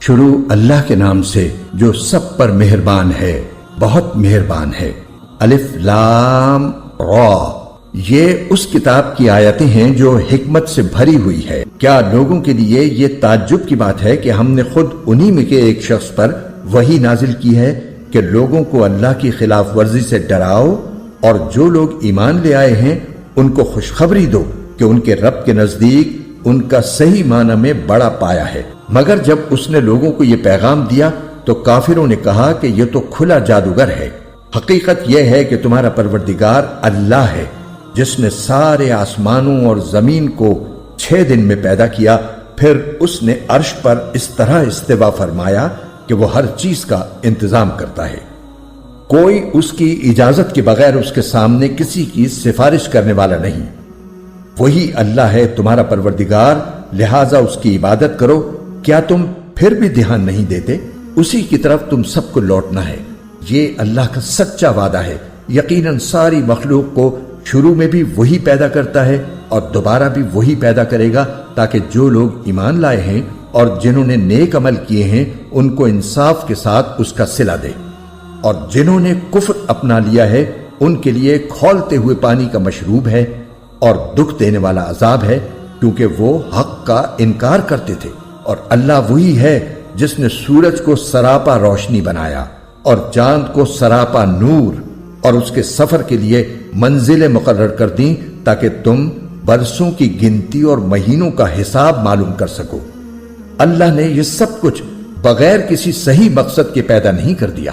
شروع اللہ کے نام سے جو سب پر مہربان ہے، بہت مہربان ہے۔ الف لام را، یہ اس کتاب کی آیتیں ہیں جو حکمت سے بھری ہوئی ہے۔ کیا لوگوں کے لیے یہ تعجب کی بات ہے کہ ہم نے خود انہی میں کے ایک شخص پر وحی نازل کی ہے کہ لوگوں کو اللہ کی خلاف ورزی سے ڈراؤ، اور جو لوگ ایمان لے آئے ہیں ان کو خوشخبری دو کہ ان کے رب کے نزدیک ان کا صحیح معنی میں بڑا پایا ہے۔ مگر جب اس نے لوگوں کو یہ پیغام دیا تو کافروں نے کہا کہ یہ تو کھلا جادوگر ہے۔ حقیقت یہ ہے کہ تمہارا پروردگار اللہ ہے، جس نے سارے آسمانوں اور زمین کو 6 دن میں پیدا کیا، پھر اس نے عرش پر اس طرح استوا فرمایا کہ وہ ہر چیز کا انتظام کرتا ہے۔ کوئی اس کی اجازت کے بغیر اس کے سامنے کسی کی سفارش کرنے والا نہیں۔ وہی اللہ ہے تمہارا پروردگار، لہٰذا اس کی عبادت کرو۔ کیا تم پھر بھی دھیان نہیں دیتے؟ اسی کی طرف تم سب کو لوٹنا ہے۔ یہ اللہ کا سچا وعدہ ہے۔ یقیناً ساری مخلوق کو شروع میں بھی وہی پیدا کرتا ہے اور دوبارہ بھی وہی پیدا کرے گا، تاکہ جو لوگ ایمان لائے ہیں اور جنہوں نے نیک عمل کیے ہیں ان کو انصاف کے ساتھ اس کا صلہ دے، اور جنہوں نے کفر اپنا لیا ہے ان کے لیے کھولتے ہوئے پانی کا مشروب ہے اور دکھ دینے والا عذاب ہے، کیونکہ وہ حق کا انکار کرتے تھے۔ اور اللہ وہی ہے جس نے سورج کو سراپا روشنی بنایا اور چاند کو سراپا نور، اور اس کے سفر کے لیے منزلیں مقرر کر دیں تاکہ تم برسوں کی گنتی اور مہینوں کا حساب معلوم کر سکو۔ اللہ نے یہ سب کچھ بغیر کسی صحیح مقصد کے پیدا نہیں کر دیا۔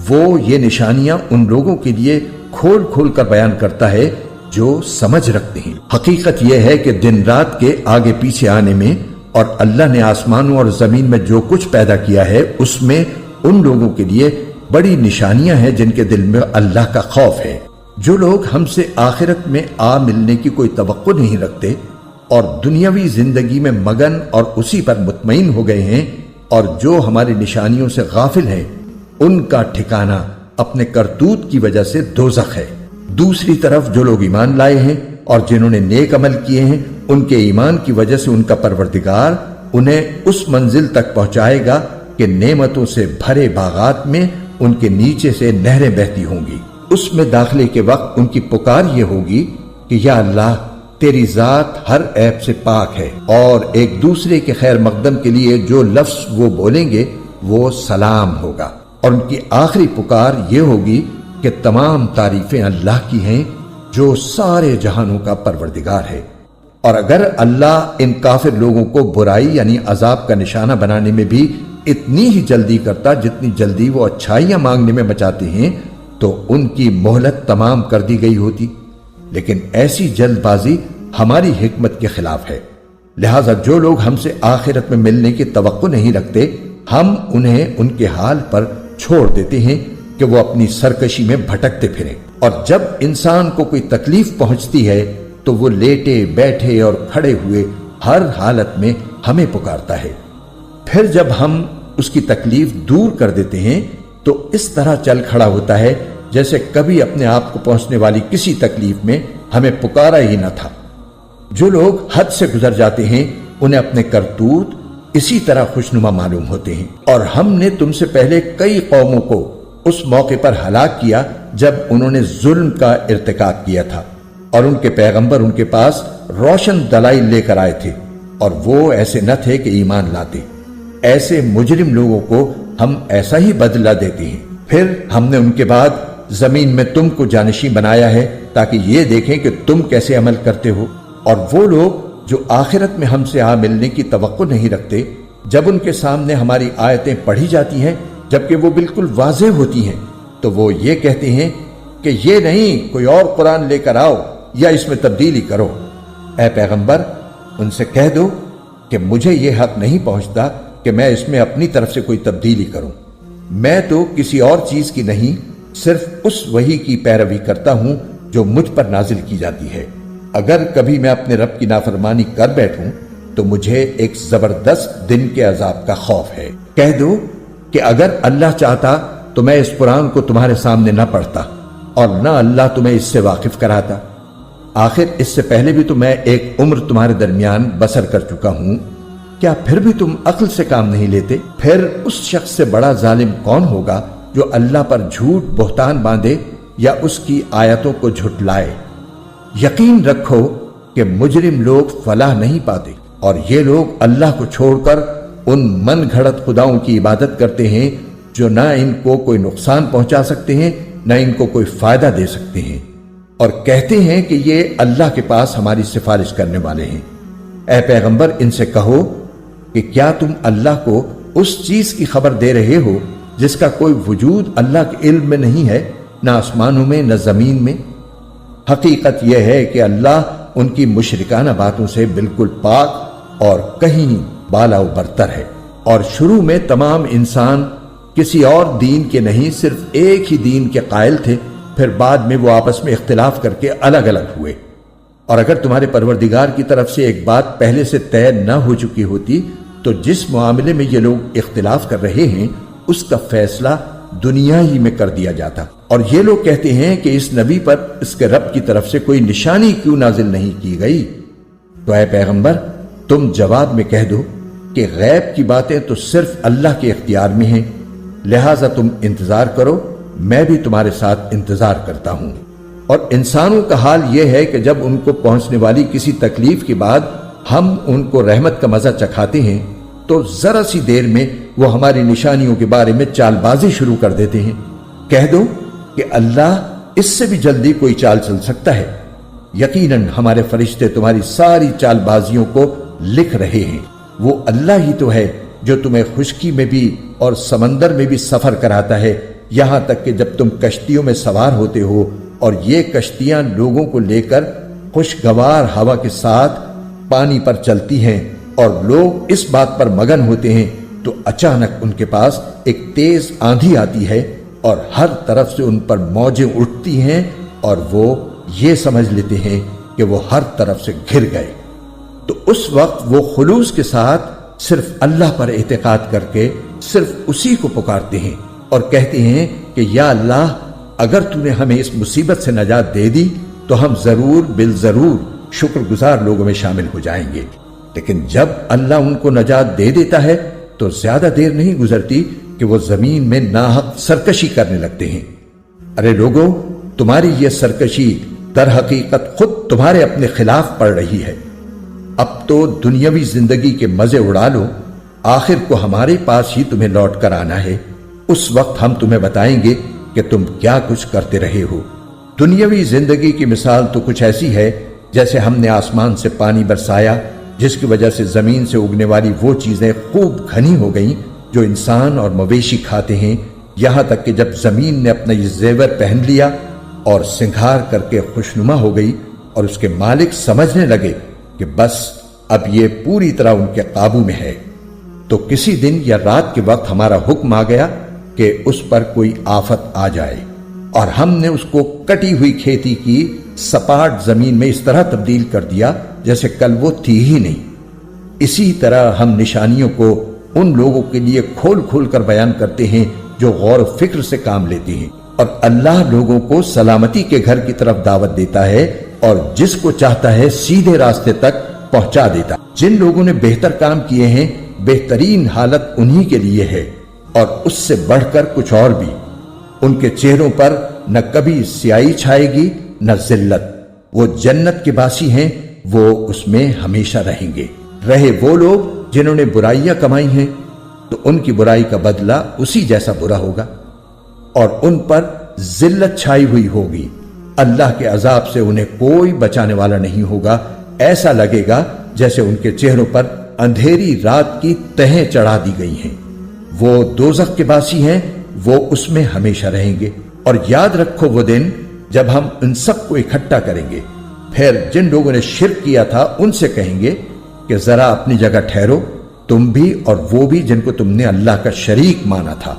وہ یہ نشانیاں ان لوگوں کے لیے کھول کھول کر بیان کرتا ہے جو سمجھ رکھتے ہیں۔ حقیقت یہ ہے کہ دن رات کے آگے پیچھے آنے میں اور اللہ نے آسمانوں اور زمین میں جو کچھ پیدا کیا ہے اس میں ان لوگوں کے لیے بڑی نشانیاں ہیں جن کے دل میں اللہ کا خوف ہے۔ جو لوگ ہم سے آخرت میں آ ملنے کی کوئی توقع نہیں رکھتے اور دنیاوی زندگی میں مگن اور اسی پر مطمئن ہو گئے ہیں، اور جو ہماری نشانیوں سے غافل ہیں، ان کا ٹھکانہ اپنے کرتوت کی وجہ سے دوزخ ہے۔ دوسری طرف جو لوگ ایمان لائے ہیں اور جنہوں نے نیک عمل کیے ہیں، ان کے ایمان کی وجہ سے ان کا پروردگار انہیں اس منزل تک پہنچائے گا کہ نعمتوں سے بھرے باغات میں ان کے نیچے سے نہریں بہتی ہوں گی۔ اس میں داخلے کے وقت ان کی پکار یہ ہوگی کہ یا اللہ، تیری ذات ہر عیب سے پاک ہے، اور ایک دوسرے کے خیر مقدم کے لیے جو لفظ وہ بولیں گے وہ سلام ہوگا۔ اور ان کی آخری پکار یہ ہوگی کہ تمام تعریفیں اللہ کی ہیں جو سارے جہانوں کا پروردگار ہے۔ اور اگر اللہ ان کافر لوگوں کو برائی یعنی عذاب کا نشانہ بنانے میں بھی اتنی ہی جلدی کرتا جتنی جلدی وہ اچھائیاں مانگنے میں مچاتے ہیں، تو ان کی مہلت تمام کر دی گئی ہوتی۔ لیکن ایسی جلد بازی ہماری حکمت کے خلاف ہے، لہٰذا جو لوگ ہم سے آخرت میں ملنے کی توقع نہیں رکھتے، ہم انہیں ان کے حال پر چھوڑ دیتے ہیں کہ وہ اپنی سرکشی میں بھٹکتے پھریں۔ اور جب انسان کو کوئی تکلیف پہنچتی ہے تو وہ لیٹے بیٹھے اور کھڑے ہوئے ہر حالت میں ہمیں پکارتا ہے۔ پھر جب ہم اس کی تکلیف دور کر دیتے ہیں تو اس طرح چل کھڑا ہوتا ہے جیسے کبھی اپنے آپ کو پہنچنے والی کسی تکلیف میں ہمیں پکارا ہی نہ تھا۔ جو لوگ حد سے گزر جاتے ہیں انہیں اپنے کرتوت اسی طرح خوشنما معلوم ہوتے ہیں، اور ہم نے تم سے پہلے کئی قوموں کو اس موقع پر ہلاک کیا جب انہوں نے ظلم کا ارتکاب کیا تھا، اور ان کے پیغمبر ان کے پاس روشن دلائل لے کر آئے تھے، اور وہ ایسے نہ تھے کہ ایمان لاتے۔ ایسے مجرم لوگوں کو ہم ایسا ہی بدلہ دیتے ہیں۔ پھر ہم نے ان کے بعد زمین میں تم کو جانشین بنایا ہے تاکہ یہ دیکھیں کہ تم کیسے عمل کرتے ہو۔ اور وہ لوگ جو آخرت میں ہم سے آ ملنے کی توقع نہیں رکھتے، جب ان کے سامنے ہماری آیتیں پڑھی جاتی ہیں جبکہ وہ بالکل واضح ہوتی ہیں، تو وہ یہ کہتے ہیں کہ یہ نہیں، کوئی اور قرآن لے کر آؤ یا اس میں تبدیلی کرو۔ اے پیغمبر، ان سے کہہ دو کہ مجھے یہ حق نہیں پہنچتا کہ میں اس میں اپنی طرف سے کوئی تبدیلی کروں۔ میں تو کسی اور چیز کی نہیں، صرف اس وحی کی پیروی کرتا ہوں جو مجھ پر نازل کی جاتی ہے۔ اگر کبھی میں اپنے رب کی نافرمانی کر بیٹھوں تو مجھے ایک زبردست دن کے عذاب کا خوف ہے۔ کہہ دو کہ اگر اللہ چاہتا تو میں اس قرآن کو تمہارے سامنے نہ پڑھتا اور نہ اللہ تمہیں اس سے واقف کراتا۔ آخر اس سے پہلے بھی تو میں ایک عمر تمہارے درمیان بسر کر چکا ہوں، کیا پھر بھی تم عقل سے کام نہیں لیتے؟ پھر اس شخص سے بڑا ظالم کون ہوگا جو اللہ پر جھوٹ بہتان باندھے یا اس کی آیتوں کو جھٹلائے؟ یقین رکھو کہ مجرم لوگ فلاح نہیں پاتے، اور یہ لوگ اللہ کو چھوڑ کر ان من گھڑت خداؤں کی عبادت کرتے ہیں جو نہ ان کو کوئی نقصان پہنچا سکتے ہیں نہ ان کو کوئی فائدہ دے سکتے ہیں، اور کہتے ہیں کہ یہ اللہ کے پاس ہماری سفارش کرنے والے ہیں۔ اے پیغمبر، ان سے کہو کہ کیا تم اللہ کو اس چیز کی خبر دے رہے ہو جس کا کوئی وجود اللہ کے علم میں نہیں ہے، نہ آسمانوں میں نہ زمین میں؟ حقیقت یہ ہے کہ اللہ ان کی مشرکانہ باتوں سے بالکل پاک اور کہیں بالا و برتر ہے۔ اور شروع میں تمام انسان کسی اور دین کے نہیں، صرف ایک ہی دین کے قائل تھے، پھر بعد میں وہ آپس میں اختلاف کر کے الگ الگ ہوئے۔ اور اگر تمہارے پروردگار کی طرف سے ایک بات پہلے سے طے نہ ہو چکی ہوتی تو جس معاملے میں یہ لوگ اختلاف کر رہے ہیں اس کا فیصلہ دنیا ہی میں کر دیا جاتا۔ اور یہ لوگ کہتے ہیں کہ اس نبی پر اس کے رب کی طرف سے کوئی نشانی کیوں نازل نہیں کی گئی؟ تو اے پیغمبر، تم جواب میں کہہ دو کہ غیب کی باتیں تو صرف اللہ کے اختیار میں ہیں، لہٰذا تم انتظار کرو، میں بھی تمہارے ساتھ انتظار کرتا ہوں۔ اور انسانوں کا حال یہ ہے کہ جب ان کو پہنچنے والی کسی تکلیف کے بعد ہم ان کو رحمت کا مزہ چکھاتے ہیں تو ذرا سی دیر میں وہ ہماری نشانیوں کے بارے میں چال بازی شروع کر دیتے ہیں۔ کہہ دو کہ اللہ اس سے بھی جلدی کوئی چال چل سکتا ہے۔ یقیناً ہمارے فرشتے تمہاری ساری چال بازیوں کو لکھ رہے ہیں۔ وہ اللہ ہی تو ہے جو تمہیں خشکی میں بھی اور سمندر میں بھی سفر کراتا ہے، یہاں تک کہ جب تم کشتیوں میں سوار ہوتے ہو اور یہ کشتیاں لوگوں کو لے کر خوشگوار ہوا کے ساتھ پانی پر چلتی ہیں اور لوگ اس بات پر مگن ہوتے ہیں تو اچانک ان کے پاس ایک تیز آندھی آتی ہے اور ہر طرف سے ان پر موجیں اٹھتی ہیں اور وہ یہ سمجھ لیتے ہیں کہ وہ ہر طرف سے گھر گئے۔ تو اس وقت وہ خلوص کے ساتھ صرف اللہ پر اعتقاد کر کے صرف اسی کو پکارتے ہیں اور کہتے ہیں کہ یا اللہ، اگر تو نے ہمیں اس مصیبت سے نجات دے دی تو ہم ضرور بالضرور شکر گزار لوگوں میں شامل ہو جائیں گے۔ لیکن جب اللہ ان کو نجات دے دیتا ہے تو زیادہ دیر نہیں گزرتی کہ وہ زمین میں ناحق سرکشی کرنے لگتے ہیں۔ ارے لوگو، تمہاری یہ سرکشی در حقیقت خود تمہارے اپنے خلاف پڑ رہی ہے۔ اب تو دنیاوی زندگی کے مزے اڑا لو، آخر کو ہمارے پاس ہی تمہیں لوٹ کر آنا ہے۔ اس وقت ہم تمہیں بتائیں گے کہ تم کیا کچھ کرتے رہے ہو۔ دنیاوی زندگی کی مثال تو کچھ ایسی ہے جیسے ہم نے آسمان سے پانی برسایا جس کی وجہ سے زمین سے اگنے والی وہ چیزیں خوب گھنی ہو گئیں جو انسان اور مویشی کھاتے ہیں، یہاں تک کہ جب زمین نے اپنا یہ زیور پہن لیا اور سنگھار کر کے خوشنما ہو گئی اور اس کے مالک سمجھنے لگے کہ بس اب یہ پوری طرح ان کے قابو میں ہے، تو کسی دن یا رات کے وقت ہمارا حکم آ گیا کہ اس پر کوئی آفت آ جائے، اور ہم نے اس کو کٹی ہوئی کھیتی کی سپاٹ زمین میں اس طرح تبدیل کر دیا جیسے کل وہ تھی ہی نہیں۔ اسی طرح ہم نشانیوں کو ان لوگوں کے لیے کھول کھول کر بیان کرتے ہیں جو غور و فکر سے کام لیتے ہیں، اور اللہ لوگوں کو سلامتی کے گھر کی طرف دعوت دیتا ہے اور جس کو چاہتا ہے سیدھے راستے تک پہنچا دیتا۔ جن لوگوں نے بہتر کام کیے ہیں بہترین حالت انہی کے لیے ہے، اور اس سے بڑھ کر کچھ اور بھی۔ ان کے چہروں پر نہ کبھی سیاہی چھائے گی نہ ذلت، وہ جنت کے باسی ہیں، وہ اس میں ہمیشہ رہیں گے۔ رہے وہ لوگ جنہوں نے برائیاں کمائی ہیں تو ان کی برائی کا بدلہ اسی جیسا برا ہوگا، اور ان پر ذلت چھائی ہوئی ہوگی۔ اللہ کے عذاب سے انہیں کوئی بچانے والا نہیں ہوگا، ایسا لگے گا جیسے ان کے چہروں پر اندھیری رات کی تہیں چڑھا دی گئی ہیں۔ وہ دوزخ کے باسی ہیں، وہ اس میں ہمیشہ رہیں گے۔ اور یاد رکھو وہ دن جب ہم ان سب کو اکٹھا کریں گے، پھر جن لوگوں نے شرک کیا تھا ان سے کہیں گے کہ ذرا اپنی جگہ ٹھہرو، تم بھی اور وہ بھی جن کو تم نے اللہ کا شریک مانا تھا۔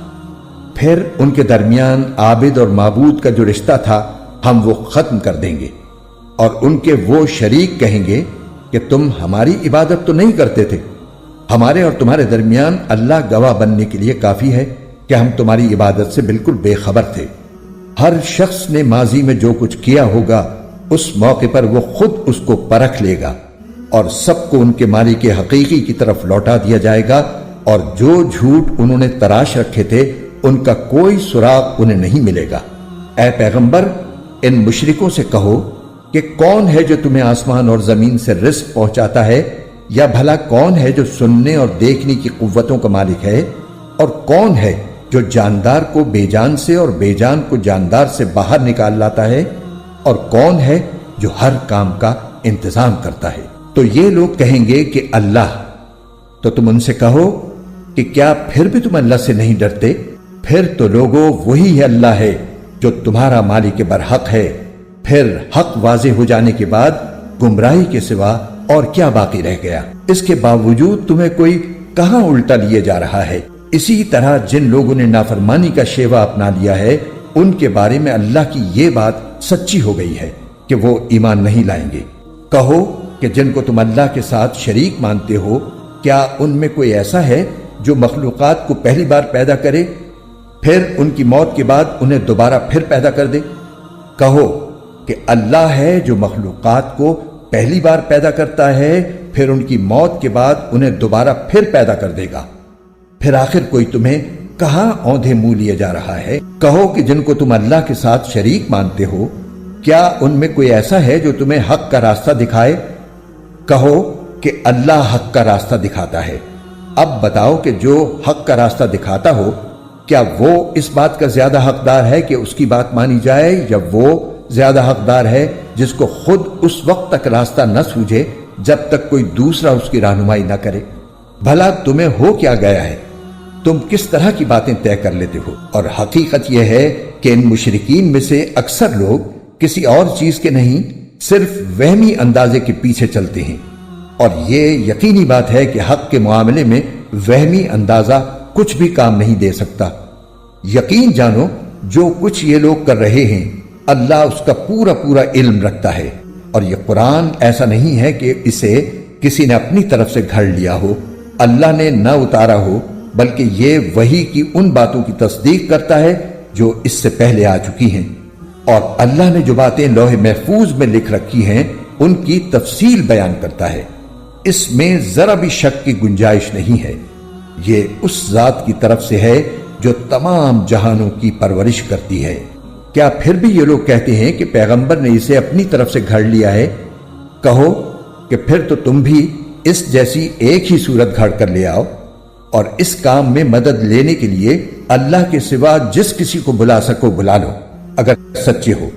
پھر ان کے درمیان عابد اور معبود کا جو رشتہ تھا ہم وہ ختم کر دیں گے، اور ان کے وہ شریک کہیں گے کہ تم ہماری عبادت تو نہیں کرتے تھے، ہمارے اور تمہارے درمیان اللہ گواہ بننے کے لیے کافی ہے کہ ہم تمہاری عبادت سے بالکل بے خبر تھے۔ ہر شخص نے ماضی میں جو کچھ کیا ہوگا اس موقع پر وہ خود اس کو پرکھ لے گا، اور سب کو ان کے مالک حقیقی کی طرف لوٹا دیا جائے گا، اور جو جھوٹ انہوں نے تراش رکھے تھے ان کا کوئی سراغ انہیں نہیں ملے گا۔ اے پیغمبر، ان مشرکوں سے کہو کہ کون ہے جو تمہیں آسمان اور زمین سے رزق پہنچاتا ہے، یا بھلا کون ہے جو سننے اور دیکھنے کی قوتوں کا مالک ہے، اور کون ہے جو جاندار کو بے جان سے اور بے جان کو جاندار سے باہر نکال لاتا ہے، اور کون ہے جو ہر کام کا انتظام کرتا ہے۔ تو یہ لوگ کہیں گے کہ اللہ، تو تم ان سے کہو کہ کیا پھر بھی تم اللہ سے نہیں ڈرتے؟ پھر تو لوگوں وہی اللہ ہے جو تمہارا مالک برحق ہے۔ پھر حق واضح ہو جانے کے بعد گمراہی کے سوا اور کیا باقی رہ گیا؟ اس کے باوجود تمہیں کوئی کہاں الٹا لیے جا رہا ہے؟ اسی طرح جن لوگوں نے نافرمانی کا شیوا اپنا لیا ہے ان کے بارے میں اللہ کی یہ بات سچی ہو گئی ہے کہ وہ ایمان نہیں لائیں گے۔ کہو کہ جن کو تم اللہ کے ساتھ شریک مانتے ہو، کیا ان میں کوئی ایسا ہے جو مخلوقات کو پہلی بار پیدا کرے پھر ان کی موت کے بعد انہیں دوبارہ پھر پیدا کر دے؟ کہو کہ اللہ ہے جو مخلوقات کو پہلی بار پیدا کرتا ہے پھر ان کی موت کے بعد انہیں دوبارہ پھر پیدا کر دے گا۔ پھر آخر کوئی تمہیں کہاں اوندھے منہ لیے جا رہا ہے؟ کہو کہ جن کو تم اللہ کے ساتھ شریک مانتے ہو، کیا ان میں کوئی ایسا ہے جو تمہیں حق کا راستہ دکھائے؟ کہو کہ اللہ حق کا راستہ دکھاتا ہے۔ اب بتاؤ کہ جو حق کا راستہ دکھاتا ہو، کیا وہ اس بات کا زیادہ حقدار ہے کہ اس کی بات مانی جائے، یا وہ زیادہ حقدار ہے جس کو خود اس وقت تک راستہ نہ سوجھے جب تک کوئی دوسرا اس کی رہنمائی نہ کرے؟ بھلا تمہیں ہو کیا گیا ہے؟ تم کس طرح کی باتیں طے کر لیتے ہو؟ اور حقیقت یہ ہے کہ ان مشرکین میں سے اکثر لوگ کسی اور چیز کے نہیں، صرف وہمی اندازے کے پیچھے چلتے ہیں، اور یہ یقینی بات ہے کہ حق کے معاملے میں وہمی اندازہ کچھ بھی کام نہیں دے سکتا۔ یقین جانو جو کچھ یہ لوگ کر رہے ہیں اللہ اس کا پورا پورا علم رکھتا ہے، اور یہ قرآن ایسا نہیں ہے کہ اسے کسی نے اپنی طرف سے گھڑ لیا ہو، اللہ نے نہ اتارا ہو، بلکہ یہ وحی کی ان باتوں کی تصدیق کرتا ہے جو اس سے پہلے آ چکی ہیں، اور اللہ نے جو باتیں لوح محفوظ میں لکھ رکھی ہیں ان کی تفصیل بیان کرتا ہے۔ اس میں ذرا بھی شک کی گنجائش نہیں ہے۔ یہ اس ذات کی طرف سے ہے جو تمام جہانوں کی پرورش کرتی ہے۔ کیا پھر بھی یہ لوگ کہتے ہیں کہ پیغمبر نے اسے اپنی طرف سے گھڑ لیا ہے؟ کہو کہ پھر تو تم بھی اس جیسی ایک ہی صورت گھڑ کر لے آؤ، اور اس کام میں مدد لینے کے لیے اللہ کے سوا جس کسی کو بلا سکو بلا لو اگر سچے ہو۔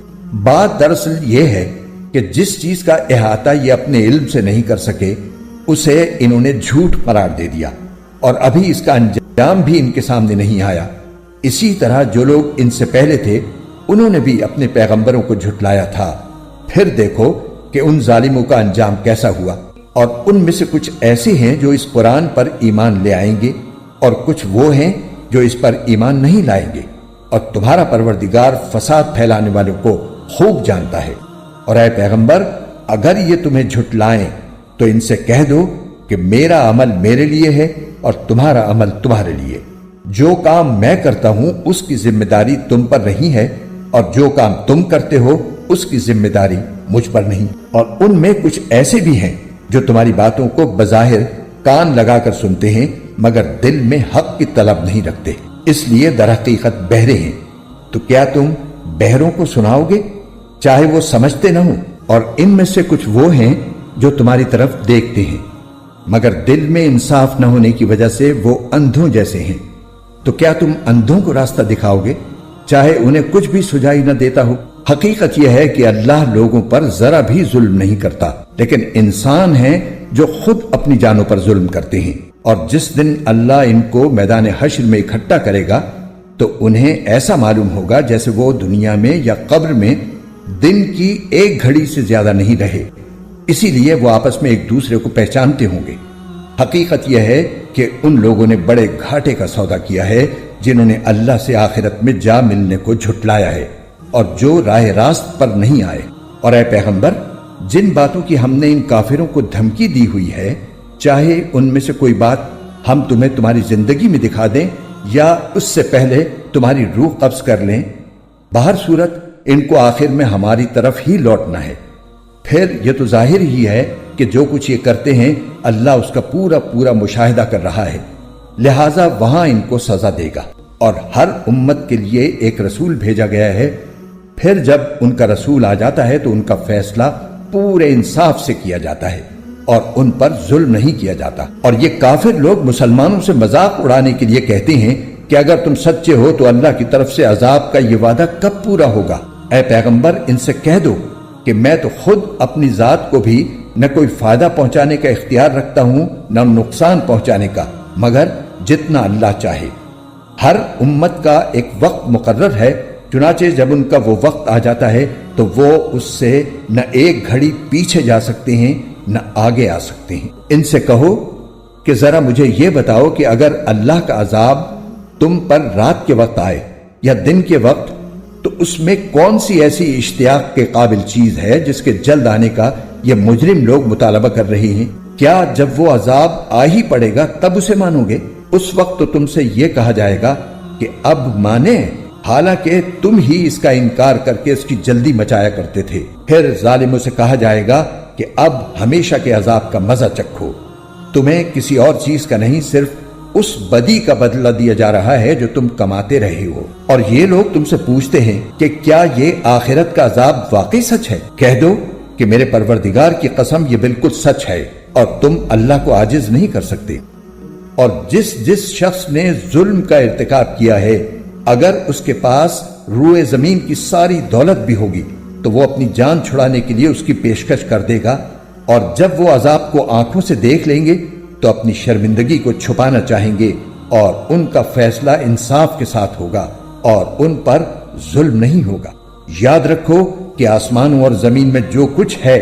بات دراصل یہ ہے کہ جس چیز کا احاطہ یہ اپنے علم سے نہیں کر سکے اسے انہوں نے جھوٹ قرار دے دیا، اور ابھی اس کا انجام بھی ان کے سامنے نہیں آیا۔ اسی طرح جو لوگ ان سے پہلے تھے انہوں نے بھی اپنے پیغمبروں کو جھٹلایا تھا۔ پھر دیکھو کہ ان ظالموں کا انجام کیسا ہوا۔ اور ان میں سے کچھ ایسے ہیں جو اس قرآن پر ایمان لے آئیں گے، اور کچھ وہ ہیں جو اس پر ایمان نہیں لائیں گے، اور تمہارا پروردگار فساد پھیلانے والوں کو خوب جانتا ہے۔ اور اے پیغمبر، اگر یہ تمہیں جھٹلائیں تو ان سے کہہ دو کہ میرا عمل میرے لیے ہے اور تمہارا عمل تمہارے لیے۔ جو کام میں کرتا ہوں اس کی ذمہ داری تم پر نہیں ہے، اور جو کام تم کرتے ہو اس کی ذمہ داری مجھ پر نہیں۔ اور ان میں کچھ ایسے بھی ہیں جو تمہاری باتوں کو بظاہر کان لگا کر سنتے ہیں مگر دل میں حق کی طلب نہیں رکھتے، اس لیے در حقیقت بہرے ہیں۔ تو کیا تم بہروں کو سناؤ گے چاہے وہ سمجھتے نہ ہوں؟ اور ان میں سے کچھ وہ ہیں جو تمہاری طرف دیکھتے ہیں مگر دل میں انصاف نہ ہونے کی وجہ سے وہ اندھوں جیسے ہیں۔ تو کیا تم اندھوں کو راستہ دکھاؤ گے چاہے انہیں کچھ بھی سجائی نہ دیتا ہو؟ حقیقت یہ ہے کہ اللہ لوگوں پر ذرا بھی ظلم نہیں کرتا، لیکن انسان ہیں جو خود اپنی جانوں پر ظلم کرتے ہیں۔ اور جس دن اللہ ان کو میدان حشر میں اکٹھا کرے گا تو انہیں ایسا معلوم ہوگا جیسے وہ دنیا میں یا قبر میں دن کی ایک گھڑی سے زیادہ نہیں رہے، اسی لیے وہ آپس میں ایک دوسرے کو پہچانتے ہوں گے۔ حقیقت یہ ہے کہ ان لوگوں نے بڑے گھاٹے کا سودا کیا ہے جنہوں نے اللہ سے آخرت میں جا ملنے کو جھٹلایا ہے اور جو راہ راست پر نہیں آئے۔ اور اے پیغمبر، جن باتوں کی ہم نے ان کافروں کو دھمکی دی ہوئی ہے، چاہے ان میں سے کوئی بات ہم تمہیں تمہاری زندگی میں دکھا دیں یا اس سے پہلے تمہاری روح قبض کر لیں، بہر صورت ان کو آخر میں ہماری طرف ہی لوٹنا ہے۔ پھر یہ تو ظاہر ہی ہے کہ جو کچھ یہ کرتے ہیں اللہ اس کا پورا پورا مشاہدہ کر رہا ہے، لہٰذا وہاں ان کو سزا دے گا۔ اور ہر امت کے لیے ایک رسول بھیجا گیا ہے، پھر جب ان کا رسول آ جاتا ہے تو ان کا فیصلہ پورے انصاف سے کیا جاتا ہے اور ان پر ظلم نہیں کیا جاتا۔ اور یہ کافر لوگ مسلمانوں سے مذاق اڑانے کے لیے کہتے ہیں کہ اگر تم سچے ہو تو اللہ کی طرف سے عذاب کا یہ وعدہ کب پورا ہوگا؟ اے پیغمبر ان سے کہہ دو کہ میں تو خود اپنی ذات کو بھی نہ کوئی فائدہ پہنچانے کا اختیار رکھتا ہوں نہ نقصان پہنچانے کا، مگر جتنا اللہ چاہے۔ ہر امت کا ایک وقت مقرر ہے، چنانچہ جب ان کا وہ وقت آ جاتا ہے تو وہ اس سے نہ ایک گھڑی پیچھے جا سکتے ہیں نہ آگے آ سکتے ہیں۔ ان سے کہو کہ ذرا مجھے یہ بتاؤ کہ اگر اللہ کا عذاب تم پر رات کے وقت آئے یا دن کے وقت تو اس میں کون سی ایسی اشتیاق کے قابل چیز ہے جس کے جلد آنے کا یہ مجرم لوگ مطالبہ کر رہے ہیں؟ کیا جب وہ عذاب آ ہی پڑے گا تب اسے مانو گے؟ اس وقت تو تم سے یہ کہا جائے گا کہ اب مانیں، حالانکہ تم ہی اس کا انکار کر کے اس کی جلدی مچایا کرتے تھے۔ پھر ظالموں سے کہا جائے گا کہ اب ہمیشہ کے عذاب کا مزہ چکھو، تمہیں کسی اور چیز کا نہیں، صرف اس بدی کا بدلہ دیا جا رہا ہے جو تم کماتے رہے ہو۔ اور یہ لوگ تم سے پوچھتے ہیں کہ کیا یہ آخرت کا عذاب واقعی سچ ہے؟ کہہ دو کہ میرے پروردگار کی قسم یہ بالکل سچ ہے اور تم اللہ کو عاجز نہیں کر سکتے۔ اور جس شخص نے ظلم کا ارتکاب کیا ہے، اگر اس کے پاس روئے زمین کی ساری دولت بھی ہوگی تو وہ اپنی جان چھڑانے کے لیے اس کی پیشکش کر دے گا، اور جب وہ عذاب کو آنکھوں سے دیکھ لیں گے تو اپنی شرمندگی کو چھپانا چاہیں گے، اور ان کا فیصلہ انصاف کے ساتھ ہوگا اور ان پر ظلم نہیں ہوگا۔ یاد رکھو کہ آسمانوں اور زمین میں جو کچھ ہے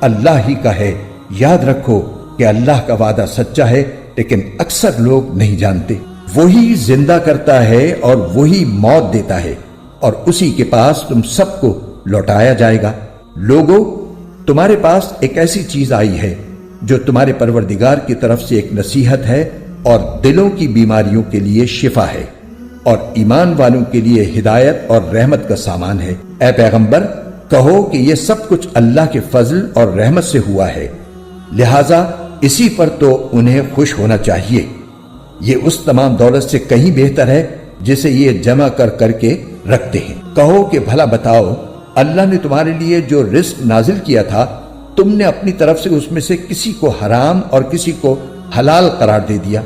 اللہ ہی کا ہے۔ یاد رکھو کہ اللہ کا وعدہ سچا ہے، لیکن اکثر لوگ نہیں جانتے۔ وہی زندہ کرتا ہے اور وہی موت دیتا ہے، اور اسی کے پاس تم سب کو لوٹایا جائے گا۔ لوگو، تمہارے پاس ایک ایسی چیز آئی ہے جو تمہارے پروردگار کی طرف سے ایک نصیحت ہے اور دلوں کی بیماریوں کے لیے شفا ہے، اور ایمان والوں کے لیے ہدایت اور رحمت کا سامان ہے۔ اے پیغمبر، کہو کہ یہ سب کچھ اللہ کے فضل اور رحمت سے ہوا ہے، لہٰذا اسی پر تو انہیں خوش ہونا چاہیے۔ یہ اس تمام دولت سے کہیں بہتر ہے جسے یہ جمع کر کے رکھتے ہیں۔ کہو کہ بھلا بتاؤ، اللہ نے تمہارے لیے جو رزق نازل کیا تھا، تم نے اپنی طرف سے اس میں سے کسی کو حرام اور کسی کو حلال قرار دے دیا۔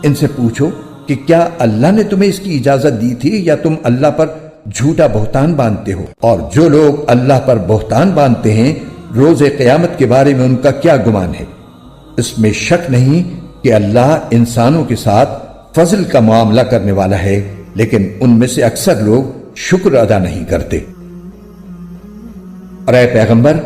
ان سے پوچھو کہ کیا اللہ نے تمہیں اس کی اجازت دی تھی یا تم اللہ پر جھوٹا بہتان باندھتے ہو؟ اور جو لوگ اللہ پر بہتان باندھتے ہیں، روز قیامت کے بارے میں ان کا کیا گمان ہے؟ اس میں شک نہیں کہ اللہ انسانوں کے ساتھ فضل کا معاملہ کرنے والا ہے، لیکن ان میں سے اکثر لوگ شکر ادا نہیں کرتے۔ اور اے پیغمبر،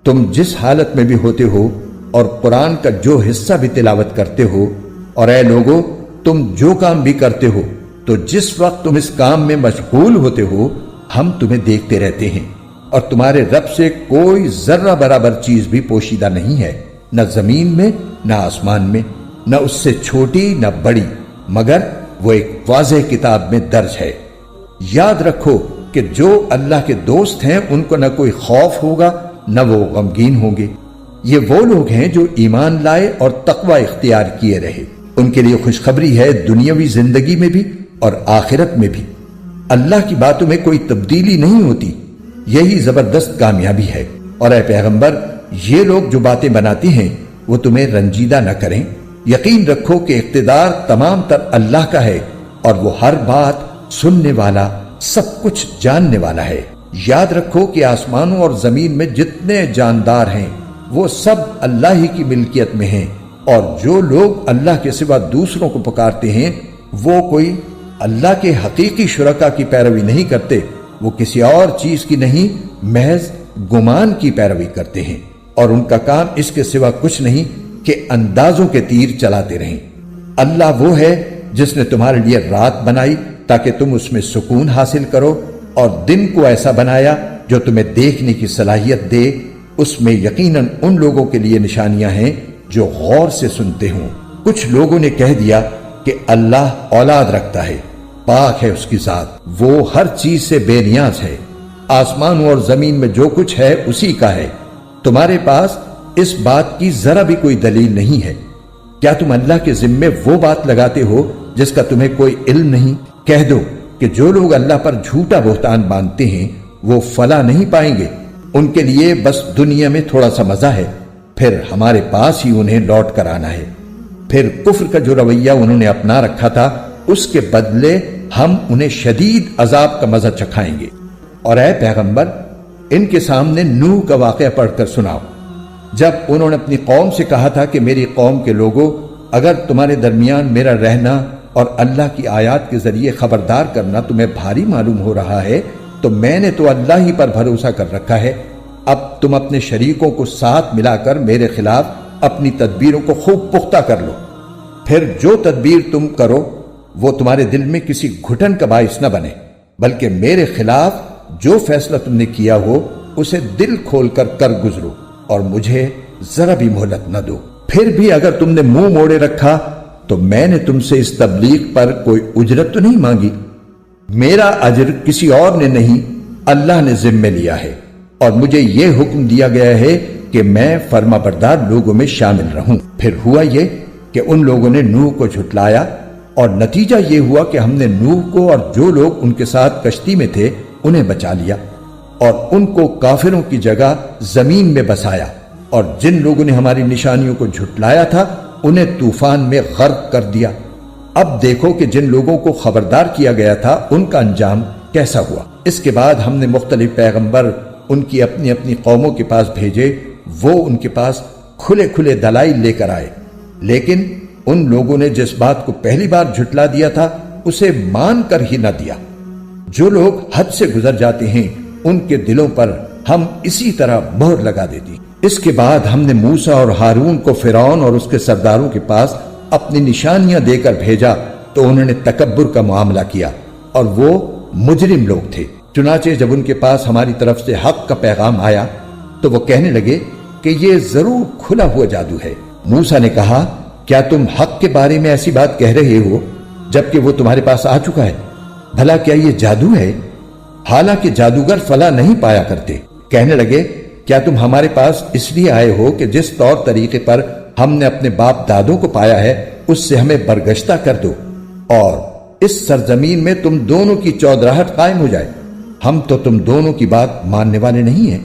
تم جس حالت میں بھی ہوتے ہو اور قرآن کا جو حصہ بھی تلاوت کرتے ہو، اور اے لوگو، تم جو کام بھی کرتے ہو، تو جس وقت تم اس کام میں مشغول ہوتے ہو ہم تمہیں دیکھتے رہتے ہیں، اور تمہارے رب سے کوئی ذرہ برابر چیز بھی پوشیدہ نہیں ہے، نہ زمین میں نہ آسمان میں، نہ اس سے چھوٹی نہ بڑی، مگر وہ ایک واضح کتاب میں درج ہے۔ یاد رکھو کہ جو اللہ کے دوست ہیں ان کو نہ کوئی خوف ہوگا نہ وہ غمگین ہوں گے۔ یہ وہ لوگ ہیں جو ایمان لائے اور تقوی اختیار کیے رہے، ان کے لیے خوشخبری ہے دنیاوی زندگی میں بھی اور آخرت میں بھی۔ اللہ کی باتوں میں کوئی تبدیلی نہیں ہوتی، یہی زبردست کامیابی ہے۔ اور اے پیغمبر، یہ لوگ جو باتیں بناتے ہیں وہ تمہیں رنجیدہ نہ کریں۔ یقین رکھو کہ اقتدار تمام تر اللہ کا ہے، اور وہ ہر بات سننے والا، سب کچھ جاننے والا ہے۔ یاد رکھو کہ آسمانوں اور زمین میں جتنے جاندار ہیں وہ سب اللہ ہی کی ملکیت میں ہیں، اور جو لوگ اللہ کے سوا دوسروں کو پکارتے ہیں وہ کوئی اللہ کے حقیقی شرکا کی پیروی نہیں کرتے، وہ کسی اور چیز کی نہیں، محض گمان کی پیروی کرتے ہیں، اور ان کا کام اس کے سوا کچھ نہیں کہ اندازوں کے تیر چلاتے رہیں۔ اللہ وہ ہے جس نے تمہارے لیے رات بنائی تاکہ تم اس میں سکون حاصل کرو، اور دن کو ایسا بنایا جو تمہیں دیکھنے کی صلاحیت دے۔ اس میں یقیناً ان لوگوں کے لیے نشانیاں ہیں جو غور سے سنتے ہوں۔ کچھ لوگوں نے کہہ دیا کہ اللہ اولاد رکھتا ہے، پاک ہے اس کی ذات، وہ ہر چیز سے بے نیاز ہے۔ آسمانوں اور زمین میں جو کچھ ہے اسی کا ہے، تمہارے پاس اس بات کی ذرا بھی کوئی دلیل نہیں ہے۔ کیا تم اللہ کے ذمے وہ بات لگاتے ہو جس کا تمہیں کوئی علم نہیں؟ کہہ دو کہ جو لوگ اللہ پر جھوٹا بہتان باندھتے ہیں وہ فلاح نہیں پائیں گے، ان کے لیے بس دنیا میں تھوڑا سا مزہ ہے، پھر ہمارے پاس ہی انہیں لوٹ کر آنا ہے۔ پھر کفر کا جو رویہ انہوں نے اپنا رکھا تھا اس کے بدلے ہم انہیں شدید عذاب کا مزہ چکھائیں گے۔ اور اے پیغمبر، ان کے سامنے نوح کا واقعہ پڑھ کر سناؤ، جب انہوں نے اپنی قوم سے کہا تھا کہ میری قوم کے لوگوں، اگر تمہارے درمیان میرا رہنا اور اللہ کی آیات کے ذریعے خبردار کرنا تمہیں بھاری معلوم ہو رہا ہے تو میں نے تو اللہ ہی پر بھروسہ کر رکھا ہے، اب تم اپنے شریکوں کو ساتھ ملا کر میرے خلاف اپنی تدبیروں کو خوب پختہ کر لو، پھر جو تدبیر تم کرو وہ تمہارے دل میں کسی گھٹن کا باعث نہ بنے، بلکہ میرے خلاف جو فیصلہ تم نے کیا ہو اسے دل کھول کر کر گزرو اور مجھے ذرا بھی مہلت نہ دو۔ پھر بھی اگر تم نے منہ موڑے رکھا تو میں نے تم سے اس تبلیغ پر کوئی اجرت تو نہیں مانگی، میرا اجر کسی اور نے نہیں اللہ نے ذمہ لیا ہے، اور مجھے یہ حکم دیا گیا ہے کہ میں فرما بردار لوگوں میں شامل رہوں۔ پھر ہوا یہ کہ ان لوگوں نے نوح کو جھٹلایا، اور نتیجہ یہ ہوا کہ ہم نے نوح کو اور جو لوگ ان کے ساتھ کشتی میں تھے انہیں بچا لیا، اور ان کو کافروں کی جگہ زمین میں بسایا، اور جن لوگوں نے ہماری نشانیوں کو جھٹلایا تھا انہیں طوفان میں غرق کر دیا۔ اب دیکھو کہ جن لوگوں کو خبردار کیا گیا تھا ان کا انجام کیسا ہوا۔ اس کے بعد ہم نے مختلف پیغمبر ان کی اپنی اپنی قوموں کے پاس بھیجے، وہ ان کے پاس کھلے کھلے دلائل لے کر آئے، لیکن ان لوگوں نے جس بات کو پہلی بار جھٹلا دیا تھا اسے مان کر ہی نہ دیا۔ جو لوگ حد سے گزر جاتے ہیں ان کے دلوں پر ہم اسی طرح مہر لگا دیتی۔ اس کے بعد ہم نے موسیٰ اور ہارون کو فرعون اور اس کے سرداروں کے پاس اپنی نشانیاں دے کر بھیجا تو انہوں نے تکبر کا معاملہ کیا، اور وہ مجرم لوگ تھے۔ چنانچہ جب ان کے پاس ہماری طرف سے حق کا پیغام آیا تو وہ کہنے لگے کہ یہ ضرور کھلا ہوا جادو ہے۔ موسیٰ نے کہا، کیا تم حق کے بارے میں ایسی بات کہہ رہے ہو جبکہ وہ تمہارے پاس آ چکا ہے؟ بھلا کیا یہ جادو ہے؟ حالانکہ جادوگر فلاح نہیں پایا کرتے۔ کہنے لگے، کیا تم ہمارے پاس اس لیے آئے ہو کہ جس طور طریقے پر ہم نے اپنے باپ دادوں کو پایا ہے اس سے ہمیں برگشتہ کر دو اور اس سرزمین میں تم دونوں کی چودراہٹ قائم ہو جائے؟ ہم تو تم دونوں کی بات ماننے والے نہیں ہیں۔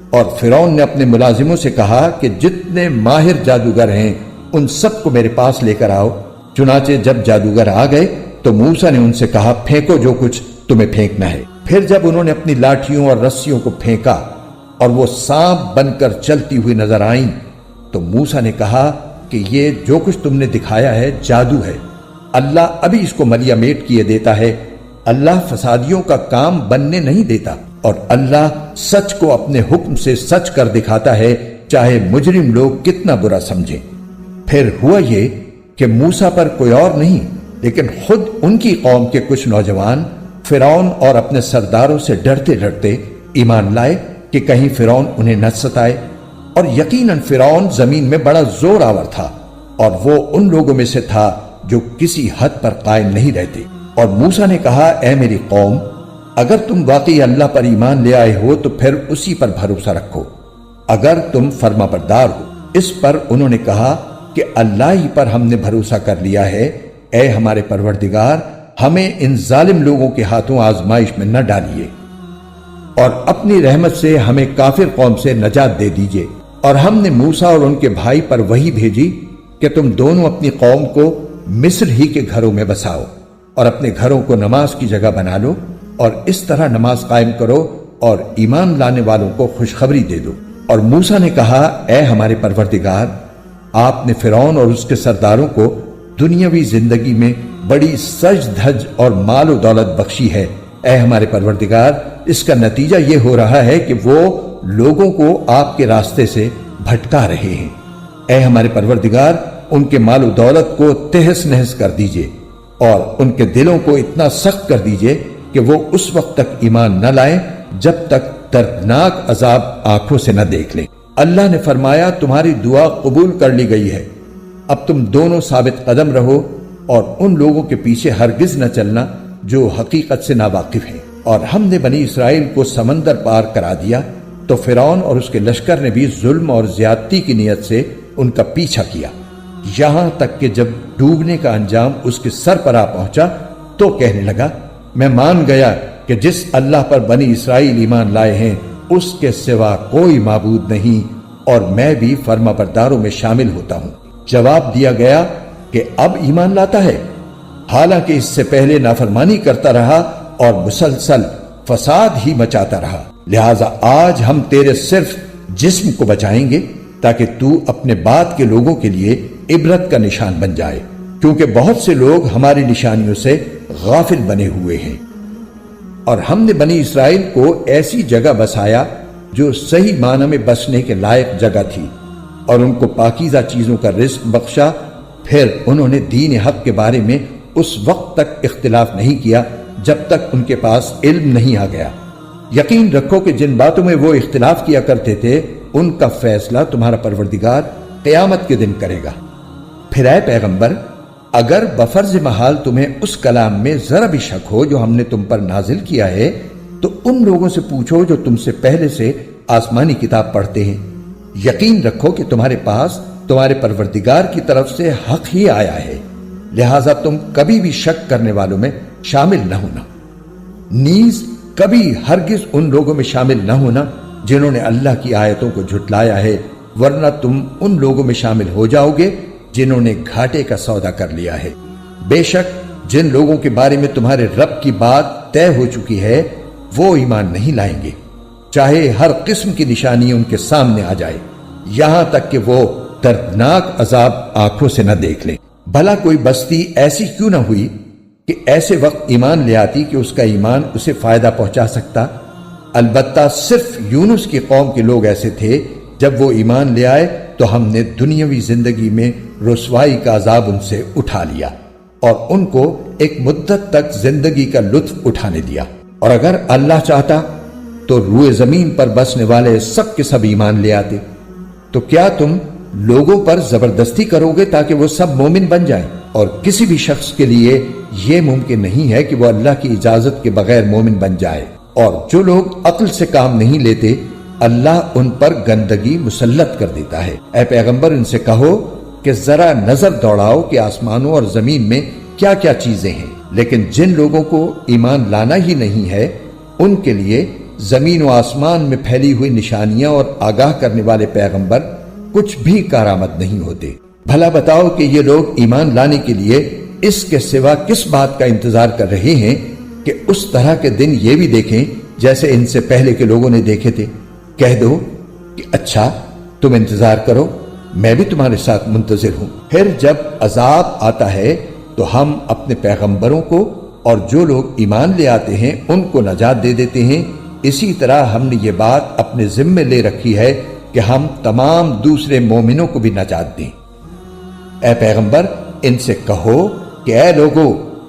اور فرعون نے اپنے ملازموں سے کہا کہ جتنے ماہر جادوگر ہیں ان سب کو میرے پاس لے کر آؤ۔ چنانچہ جب جادوگر آ گئے تو موسیٰ نے ان سے کہا، پھینکو جو کچھ تمہیں پھینکنا ہے۔ پھر جب انہوں نے اپنی لاٹھیوں اور رسیوں کو پھینکا اور وہ سانپ بن کر چلتی ہوئی نظر آئیں تو موسیٰ نے کہا کہ یہ جو کچھ تم نے دکھایا ہے جادو ہے، اللہ ابھی اس کو ملیا میٹ کیے دیتا ہے، اللہ فسادیوں کا کام بننے نہیں دیتا، اور اللہ سچ کو اپنے حکم سے سچ کر دکھاتا ہے چاہے مجرم لوگ کتنا برا سمجھیں۔ پھر ہوا یہ کہ موسیٰ پر کوئی اور نہیں لیکن خود ان کی قوم کے کچھ نوجوان فرعون اور اپنے سرداروں سے ڈرتے ڈرتے ایمان لائے کہ کہیں فرعون انہیں نہ ستائے، اور یقیناً فرعون زمین میں بڑا زور آور تھا اور وہ ان لوگوں میں سے تھا جو کسی حد پر قائم نہیں رہتے۔ اور موسیٰ نے کہا، اے میری قوم، اگر تم واقعی اللہ پر ایمان لے آئے ہو تو پھر اسی پر بھروسہ رکھو اگر تم فرما بردار ہو۔ اس پر انہوں نے کہا کہ اللہ ہی پر ہم نے بھروسہ کر لیا ہے، اے ہمارے پروردگار، ہمیں ان ظالم لوگوں کے ہاتھوں آزمائش میں نہ ڈالیے اور اپنی رحمت سے ہمیں کافر قوم سے نجات دے دیجئے۔ اور ہم نے موسیٰ اور ان کے بھائی پر وحی بھیجی کہ تم دونوں اپنی قوم کو مصر ہی کے گھروں میں بساؤ اور اپنے گھروں کو نماز کی جگہ بنا لو، اور اس طرح نماز قائم کرو اور ایمان لانے والوں کو خوشخبری دے دو۔ اور موسیٰ نے کہا، اے ہمارے پروردگار، آپ نے فرعون اور اس کے سرداروں کو دنیاوی زندگی میں بڑی سج دھج اور مال و دولت بخشی ہے، اے ہمارے پروردگار، اس کا نتیجہ یہ ہو رہا ہے کہ وہ لوگوں کو آپ کے راستے سے بھٹکا رہے ہیں۔ اے ہمارے پروردگار، ان کے مال و دولت کو تہس نہس کر دیجئے اور ان کے دلوں کو اتنا سخت کر دیجئے کہ وہ اس وقت تک ایمان نہ لائیں جب تک دردناک عذاب آنکھوں سے نہ دیکھ لیں۔ اللہ نے فرمایا، تمہاری دعا قبول کر لی گئی ہے، اب تم دونوں ثابت قدم رہو اور ان لوگوں کے پیچھے ہرگز نہ چلنا جو حقیقت سے ناواقف ہیں۔ اور ہم نے بنی اسرائیل کو سمندر پار کرا دیا تو تو فرعون اور اس کے لشکر نے بھی ظلم اور زیادتی کی نیت سے ان کا پیچھا کیا، یہاں تک کہ جب ڈوبنے کا انجام اس کے سر پر آ پہنچا تو کہنے لگا، میں مان گیا کہ جس اللہ پر بنی اسرائیل ایمان لائے ہیں اس کے سوا کوئی معبود نہیں، اور میں بھی فرما برداروں میں شامل ہوتا ہوں۔ جواب دیا گیا کہ اب ایمان لاتا ہے، حالانکہ اس سے پہلے نافرمانی کرتا رہا اور مسلسل فساد ہی مچاتا رہا، لہذا آج ہم تیرے صرف جسم کو بچائیں گے تاکہ تو اپنے بعد کے لوگوں کے لیے عبرت کا نشان بن جائے، کیونکہ بہت سے لوگ ہماری نشانیوں سے غافل بنے ہوئے ہیں۔ اور ہم نے بنی اسرائیل کو ایسی جگہ بسایا جو صحیح معنی میں بسنے کے لائق جگہ تھی، اور ان کو پاکیزہ چیزوں کا رزق بخشا۔ پھر انہوں نے دین حق کے بارے میں اس وقت تک اختلاف نہیں کیا جب تک ان کے پاس علم نہیں آ گیا۔ یقین رکھو کہ جن باتوں میں وہ اختلاف کیا کرتے تھے ان کا فیصلہ تمہارا پروردگار قیامت کے دن کرے گا۔ پھر اے پیغمبر، اگر بفرض محال تمہیں اس کلام میں ذرا بھی شک ہو جو ہم نے تم پر نازل کیا ہے تو ان لوگوں سے پوچھو جو تم سے پہلے سے آسمانی کتاب پڑھتے ہیں۔ یقین رکھو کہ تمہارے پاس تمہارے پروردگار کی طرف سے حق ہی آیا ہے، لہذا تم کبھی بھی شک کرنے والوں میں شامل نہ ہونا، نیز کبھی ہرگز ان لوگوں میں شامل نہ ہونا جنہوں نے اللہ کی آیتوں کو جھٹلایا ہے، ورنہ تم ان لوگوں میں شامل ہو جاؤ گے جنہوں نے گھاٹے کا سودا کر لیا ہے۔ بے شک جن لوگوں کے بارے میں تمہارے رب کی بات طے ہو چکی ہے وہ ایمان نہیں لائیں گے، چاہے ہر قسم کی نشانی ان کے سامنے آ جائے، یہاں تک کہ وہ دردناک عذاب آنکھوں سے نہ دیکھ لیں۔ بھلا کوئی بستی ایسی کیوں نہ ہوئی کہ ایسے وقت ایمان لے آتی کہ اس کا ایمان اسے فائدہ پہنچا سکتا؟ البتہ صرف یونس کی قوم کے لوگ ایسے تھے، جب وہ ایمان لے آئے تو ہم نے دنیاوی زندگی میں رسوائی کا عذاب ان سے اٹھا لیا اور ان کو ایک مدت تک زندگی کا لطف اٹھانے دیا، اور اگر اللہ چاہتا تو روئے زمین پر بسنے والے سب کے سب ایمان لے آتے۔ تو کیا تم لوگوں پر زبردستی کرو گے تاکہ وہ سب مومن بن جائیں؟ اور کسی بھی شخص کے لیے یہ ممکن نہیں ہے کہ وہ اللہ کی اجازت کے بغیر مومن بن جائے، اور جو لوگ عقل سے کام نہیں لیتے اللہ ان پر گندگی مسلط کر دیتا ہے۔ اے پیغمبر، ان سے کہو کہ ذرا نظر دوڑاؤ کہ آسمانوں اور زمین میں کیا کیا چیزیں ہیں، لیکن جن لوگوں کو ایمان لانا ہی نہیں ہے ان کے لیے زمین و آسمان میں پھیلی ہوئی نشانیاں اور آگاہ کرنے والے پیغمبر کچھ بھی کارآمد نہیں ہوتے۔ بھلا بتاؤ کہ یہ لوگ ایمان لانے کے لیے اس کے سوا کس بات کا انتظار کر رہے ہیں کہ اس طرح کے دن یہ بھی دیکھیں جیسے ان سے پہلے کے لوگوں نے دیکھے تھے؟ کہہ دو کہ اچھا تم انتظار کرو، میں بھی تمہارے ساتھ منتظر ہوں۔ پھر جب عذاب آتا ہے تو ہم اپنے پیغمبروں کو اور جو لوگ ایمان لے آتے ہیں ان کو نجات دے دیتے ہیں، اسی طرح ہم نے یہ بات اپنے ذمے لے رکھی ہے کہ ہم تمام دوسرے مومنوں کو بھی نجات دیں۔ اے پیغمبر، ان سے کہو کہ اے لوگو،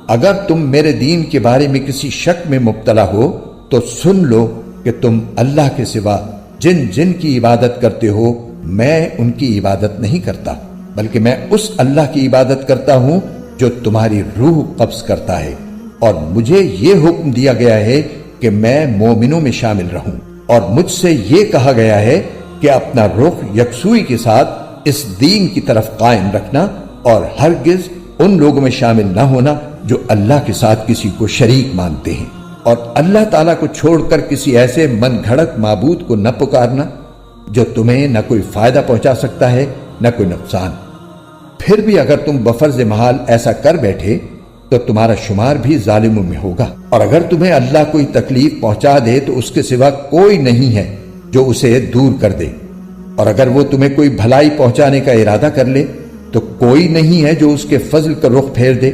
اگر تم میرے دین کے بارے میں کسی شک میں مبتلا ہو تو سن لو کہ تم اللہ کے سوا جن جن کی عبادت کرتے ہو میں ان کی عبادت نہیں کرتا، بلکہ میں اس اللہ کی عبادت کرتا ہوں جو تمہاری روح قبض کرتا ہے، اور مجھے یہ حکم دیا گیا ہے کہ میں مومنوں میں شامل رہوں، اور مجھ سے یہ کہا گیا ہے کہ اپنا رخ یکسوئی کے ساتھ اس دین کی طرف قائم رکھنا اور ہرگز ان لوگوں میں شامل نہ ہونا جو اللہ کے ساتھ کسی کو شریک مانتے ہیں، اور اللہ تعالیٰ کو چھوڑ کر کسی ایسے من گھڑت معبود کو نہ پکارنا جو تمہیں نہ کوئی فائدہ پہنچا سکتا ہے نہ کوئی نقصان۔ پھر بھی اگر تم بفرض محال ایسا کر بیٹھے تو تمہارا شمار بھی ظالموں میں ہوگا، اور اگر تمہیں اللہ کوئی تکلیف پہنچا دے تو اس کے سوا کوئی نہیں ہے جو اسے دور کر دے، اور اگر وہ تمہیں کوئی بھلائی پہنچانے کا ارادہ کر لے تو کوئی نہیں ہے جو اس کے فضل کا رخ پھیر دے۔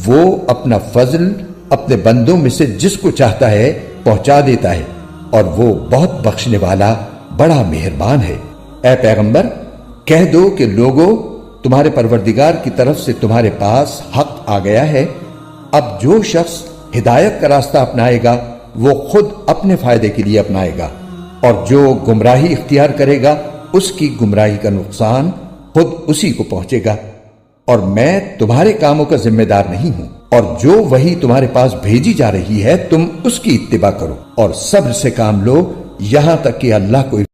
وہ اپنا فضل اپنے بندوں میں سے جس کو چاہتا ہے پہنچا دیتا ہے، اور وہ بہت بخشنے والا بڑا مہربان ہے۔ اے پیغمبر، کہہ دو کہ لوگوں، تمہارے پروردگار کی طرف سے تمہارے پاس حق آ گیا ہے، اب جو شخص ہدایت کا راستہ اپنائے گا وہ خود اپنے فائدے کے لیے اپنائے گا، اور جو گمراہی اختیار کرے گا اس کی گمراہی کا نقصان خود اسی کو پہنچے گا، اور میں تمہارے کاموں کا ذمہ دار نہیں ہوں، اور جو وحی تمہارے پاس بھیجی جا رہی ہے تم اس کی اتباع کرو اور صبر سے کام لو، یہاں تک کہ اللہ کوئی